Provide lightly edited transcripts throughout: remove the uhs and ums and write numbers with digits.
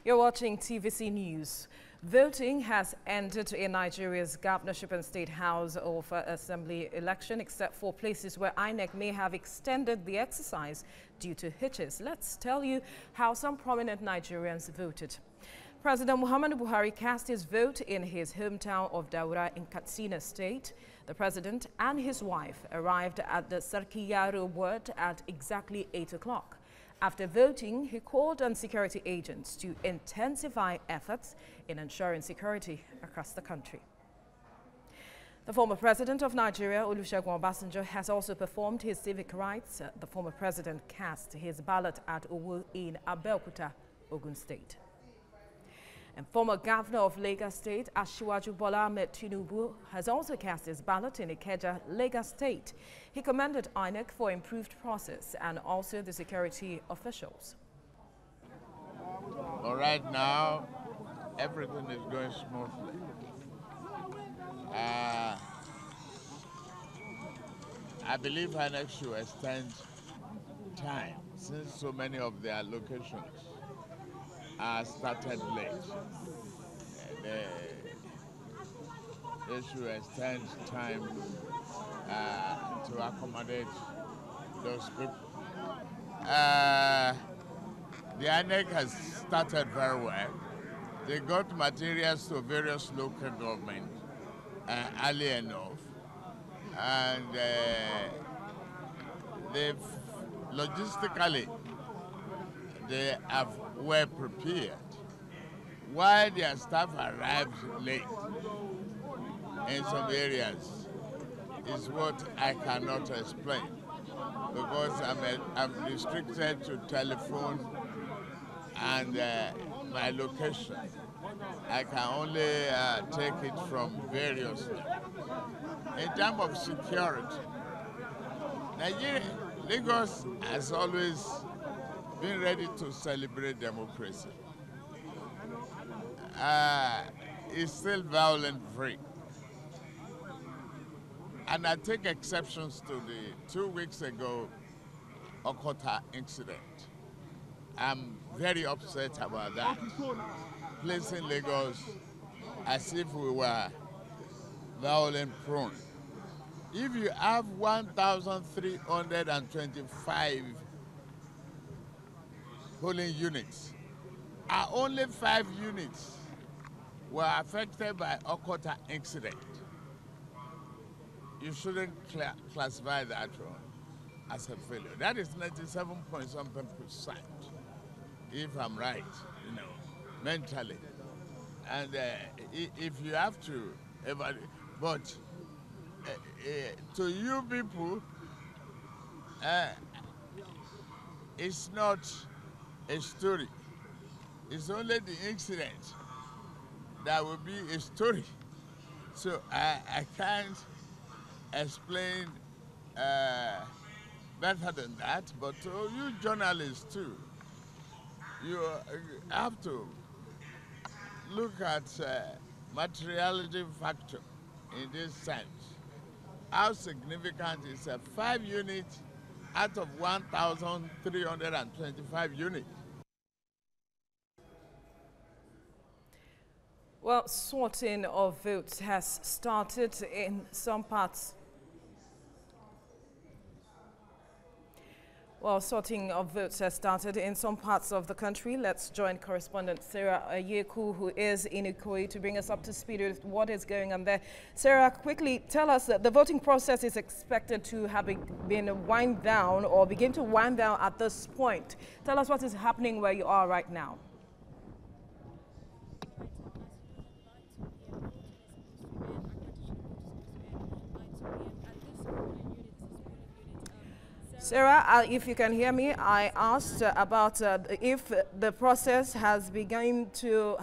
You're watching TVC News. Voting has ended in Nigeria's governorship and state house of assembly election, except for places where INEC may have extended the exercise due to hitches. Let's tell you how some prominent Nigerians voted. President Muhammadu Buhari cast his vote in his hometown of DAURA in Katsina State. The president and his wife arrived at the Sarkiyaro ward at exactly 8 o'clock. After voting, he called on security agents to intensify efforts in ensuring security across the country. The former president of Nigeria, OLUSEGUN OBASANJO, has also performed his civic rights. The former president cast his ballot at OWO in AYEKU, Ogun State. And former governor of Lagos State, BOLA TINUBU, has also cast his ballot in IKEJA, Lagos State. He commended INEC for improved process and also the security officials. Well, right now, everything is going smoothly. I believe INEC should extend time since so many of their locations started late. They should extend time to accommodate those people. The INEC has started very well. They got materials to various local governments early enough, and they've logistically they have well prepared. Why their staff arrived late in some areas is what I cannot explain, because I'm restricted to telephone and my location. I can only take it from various. In terms of security, Lagos has always been ready to celebrate democracy. It's still violent free. And I take exceptions to the 2 weeks ago Okota incident. I'm very upset about that. Placing Lagos as if we were violent prone. If you have 1,325 polling units, only 5 units were affected by Okota incident, you shouldn't classify that one as a failure. That is 97.something%, if I'm right, mentally. And if you have to evaluate, but to you people, it's not a story. It's only the incident that will be a story. So I can't explain better than that, but to you journalists too, you have to look at materiality factor in this sense. How significant is a 5 units out of 1,325 units? Well, sorting of votes has started in some parts. Well, sorting of votes has started in some parts of the country. Let's join correspondent Sarah AYEKU, who is in Ikoyi, to bring us up to speed with what is going on there. Sarah, quickly tell us that the voting process is expected to have been wind down or begin to wind down at this point. Tell us what is happening where you are right now. Sarah, if you can hear me, I asked about if the process has begun to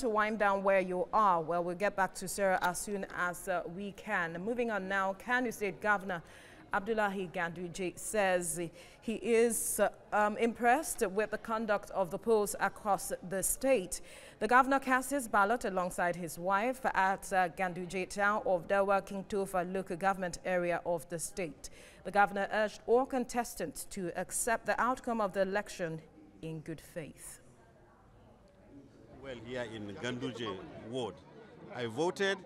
wind down where you are. Well, we'll get back to Sarah as soon as we can. Moving on now, Kano State Governor Abdullahi Ganduje says he is impressed with the conduct of the polls across the state. The governor cast his ballot alongside his wife at Ganduje town of Dawa Kingtofa local government area of the state. The governor urged all contestants to accept the outcome of the election in good faith. well here in Ganduje ward. I voted,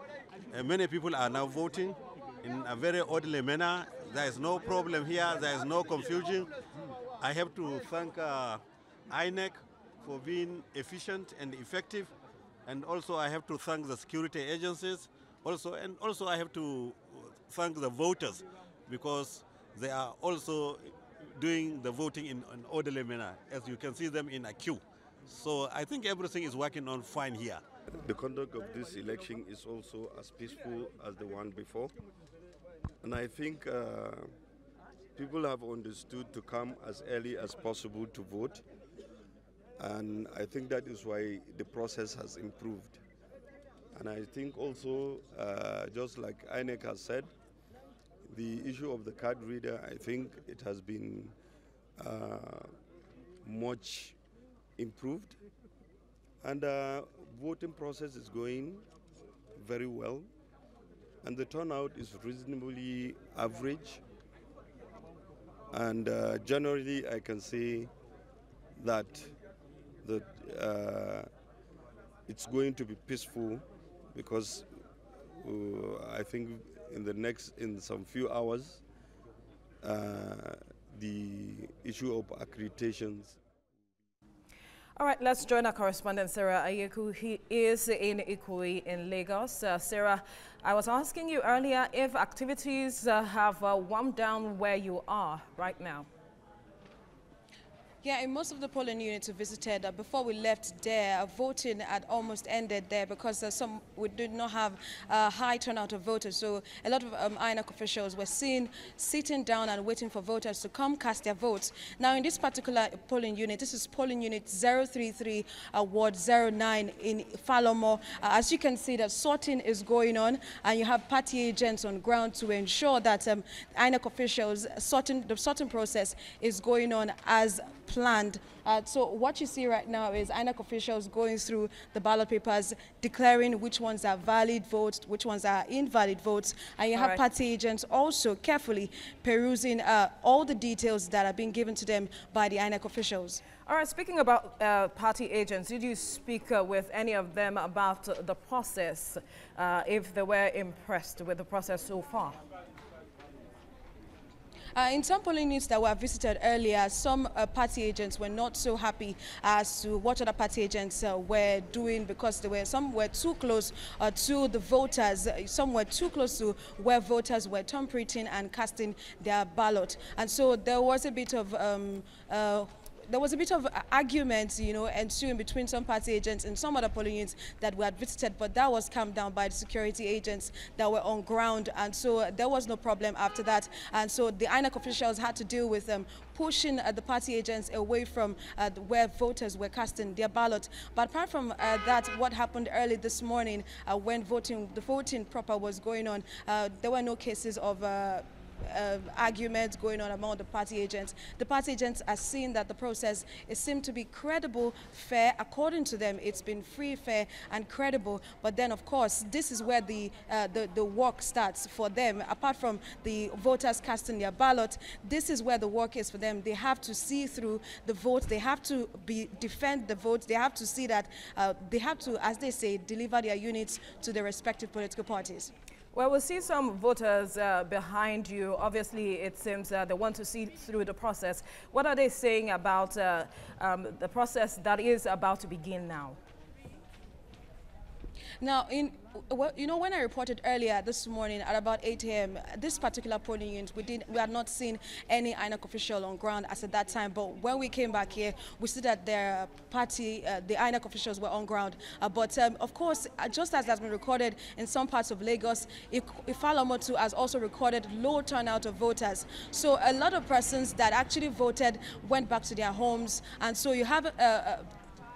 and many people are now voting in a very orderly manner. There is no problem here, there is no confusion. I have to thank INEC for being efficient and effective, and also I have to thank the security agencies, and also I have to thank the voters, because they are also doing the voting in an orderly manner, as you can see them in a queue. So I think everything is working on fine here. The conduct of this election is also as peaceful as the one before. And I think people have understood to come as early as possible to vote. And I think that is why the process has improved. And I think also, just like INEC has said, the issue of the card reader, I think it has been much improved. And voting process is going very well. And the turnout is reasonably average. And generally, I can say that it's going to be peaceful, because I think in some few hours, the issue of accreditations. All right, let's join our correspondent, Sarah AYEKU. He is in Ikoyi in Lagos. Sarah, I was asking you earlier if activities have warmed down where you are right now. Yeah, in most of the polling units we visited, before we left there, voting had almost ended there, because we did not have a high turnout of voters. So a lot of INEC officials were seen sitting down and waiting for voters to come cast their votes. Now, in this particular polling unit, this is polling unit 033, Ward 09 in Falomo. As you can see, that sorting is going on, and you have party agents on ground to ensure that INEC officials, the sorting process is going on as planned. So what you see right now is INEC officials going through the ballot papers, declaring which ones are valid votes, which ones are invalid votes, and you have party agents also carefully perusing all the details that are being given to them by the INEC officials. All right, speaking about party agents, did you speak with any of them about the process, if they were impressed with the process so far? In some polling units that were visited earlier, some party agents were not so happy as to what other party agents were doing, because some were too close to the voters. Some were too close to where voters were thumbprinting and casting their ballot. And so there was a bit of argument, ensuing between some party agents and some other polling units that we had visited, but that was calmed down by the security agents that were on ground, and so there was no problem after that. And so the INEC officials had to deal with pushing the party agents away from where voters were casting their ballot. But apart from that, what happened early this morning when the voting proper was going on, there were no cases of arguments going on among the party agents. The party agents are seeing that the process seemed to be credible, fair. According to them, it's been free, fair, and credible. But then, of course, this is where the work starts for them. Apart from the voters casting their ballot, this is where the work is for them. They have to see through the votes. They have to defend the votes. They have to see that they have to, as they say, deliver their units to their respective political parties. Well, we'll see some voters behind you. Obviously, it seems they want to see through the process. What are they saying about the process that is about to begin now? Now, when I reported earlier this morning at about 8 a.m., this particular polling unit, we had not seen any INEC official on ground as at that time. But when we came back here, we see that their party, the INEC officials were on ground. But of course, just as has been recorded in some parts of Lagos, Ifalomo too has also recorded low turnout of voters. So a lot of persons that actually voted went back to their homes, and so you have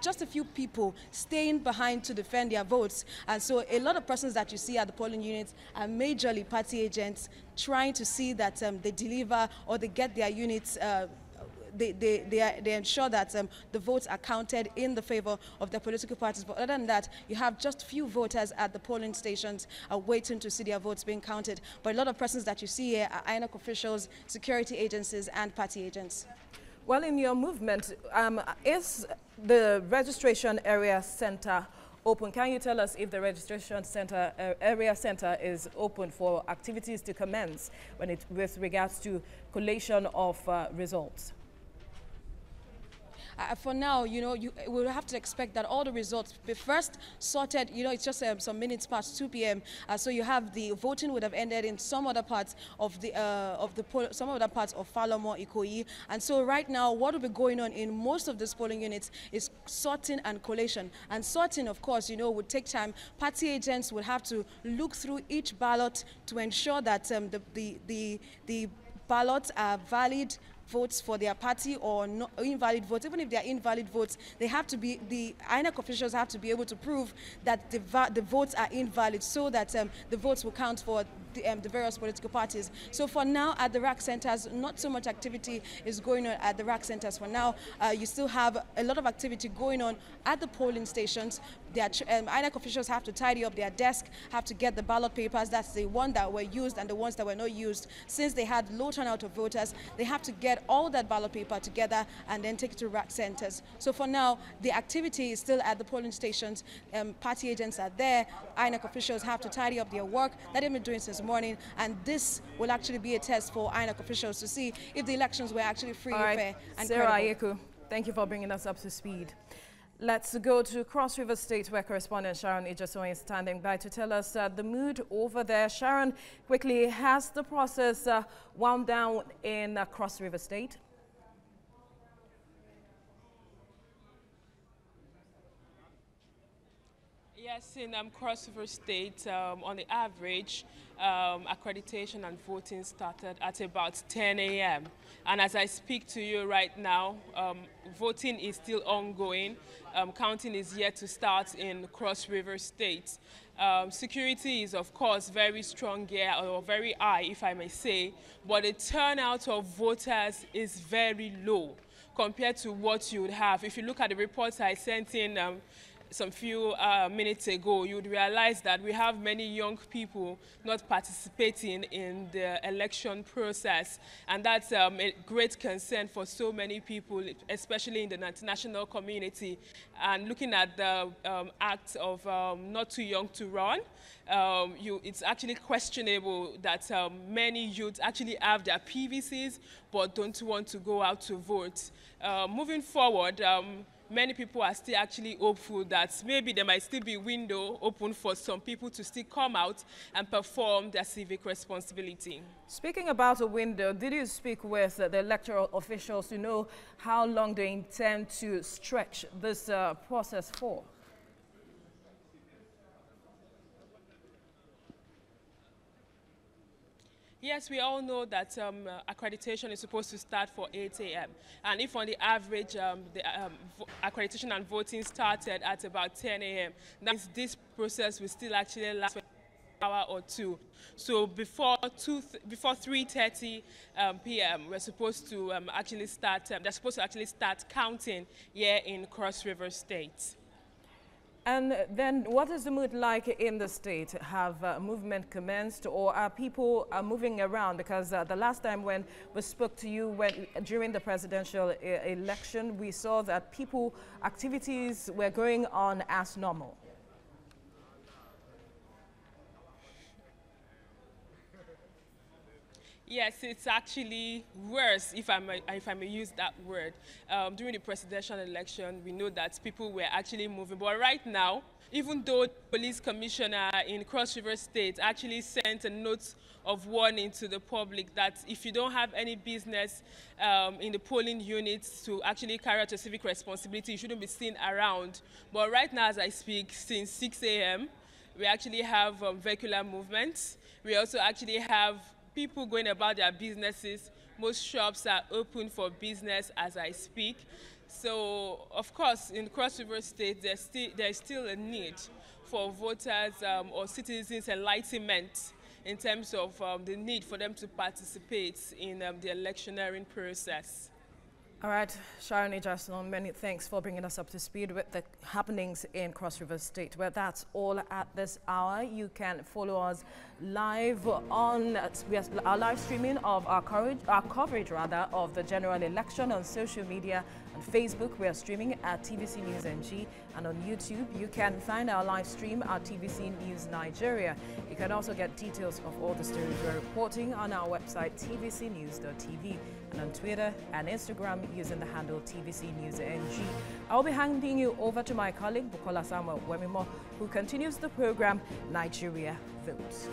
just a few people staying behind to defend their votes. And so a lot of persons that you see at the polling units are majorly party agents trying to see that they deliver or they get their units, they ensure that the votes are counted in the favor of their political parties. But other than that, you have just few voters at the polling stations waiting to see their votes being counted. But a lot of persons that you see here are INEC officials, security agencies, and party agents. Well, in your movement, is the registration area center open? Can you tell us if the registration center area center is open for activities to commence with regards to collation of results? For now, you know, we'll have to expect that all the results be first sorted. You know, it's just some minutes past 2 p.m. So you have the voting would have ended in some other parts of some other parts of Falomo, Ikoyi, and so right now, what will be going on in most of these polling units is sorting and collation. And sorting, of course, you know, would take time. Party agents will have to look through each ballot to ensure that the ballots are valid votes for their party or no, invalid votes. Even if they are invalid votes, they have to be, the INEC officials have to be able to prove that the votes are invalid so that the votes will count for the various political parties. So for now, at the RAC centers, not so much activity is going on at the RAC centers. For now, you still have a lot of activity going on at the polling stations. INEC officials have to tidy up their desk, have to get the ballot papers. That's the one that were used and the ones that were not used. Since they had low turnout of voters, they have to get all that ballot paper together and then take it to RAC centers. So for now, the activity is still at the polling stations. Party agents are there. INEC officials have to tidy up their work that they've been doing since morning, and this will actually be a test for INEC officials to see if the elections were actually free, fair, and Sarah credible. AYEKU, thank you for bringing us up to speed. Let's go to Cross River State, where correspondent Sharon Ijasoyin is standing by to tell us the mood over there. Sharon, quickly, has the process wound down in Cross River State? Yes, in Cross River State, on the average, accreditation and voting started at about 10 a.m. And as I speak to you right now, voting is still ongoing. Counting is yet to start in Cross River State. Security is, of course, very strong here, or very high, if I may say, but the turnout of voters is very low compared to what you would have. If you look at the reports I sent in some few minutes ago, you would realize that we have many young people not participating in the election process, and that's a great concern for so many people, especially in the international community. And looking at the act of not too young to run, it's actually questionable that many youths actually have their PVCs but don't want to go out to vote. Moving forward, many people are still actually hopeful that maybe there might still be a window open for some people to still come out and perform their civic responsibility. Speaking about a window, did you speak with the electoral officials to know how long they intend to stretch this process for? Yes, we all know that accreditation is supposed to start for 8 a.m. And if on the average accreditation and voting started at about 10 a.m., that means this process will still actually last an hour or two. So before 3:30 p.m., we're supposed to actually start. They're supposed to actually start counting here in Cross River State. And then what is the mood like in the state? Have movement commenced, or are people moving around? Because the last time when we spoke to you during the presidential election, we saw that activities were going on as normal. Yes, it's actually worse, if I may use that word. During the presidential election, we know that people were actually moving. But right now, even though the police commissioner in Cross River State actually sent a note of warning to the public that if you don't have any business in the polling units to actually carry out your civic responsibility, you shouldn't be seen around. But right now, as I speak, since 6 a.m., we actually have vehicular movements. We also actually have people going about their businesses. Most shops are open for business as I speak. So, of course, in Cross River State, there's still a need for voters or citizens' enlightenment in terms of the need for them to participate in the electioneering process. All right, Sharon Ejason, many thanks for bringing us up to speed with the happenings in Cross River State. Well, that's all at this hour. You can follow us live on our live streaming of our coverage of the general election on social media. On Facebook, we are streaming at TVC News NG, and on YouTube, you can find our live stream at TVC News Nigeria. You can also get details of all the stories we're reporting on our website, tvcnews.tv, and on Twitter and Instagram using the handle TVC News NG. I'll be handing you over to my colleague, Bukola Samuel Wemimo, who continues the program, Nigeria Votes.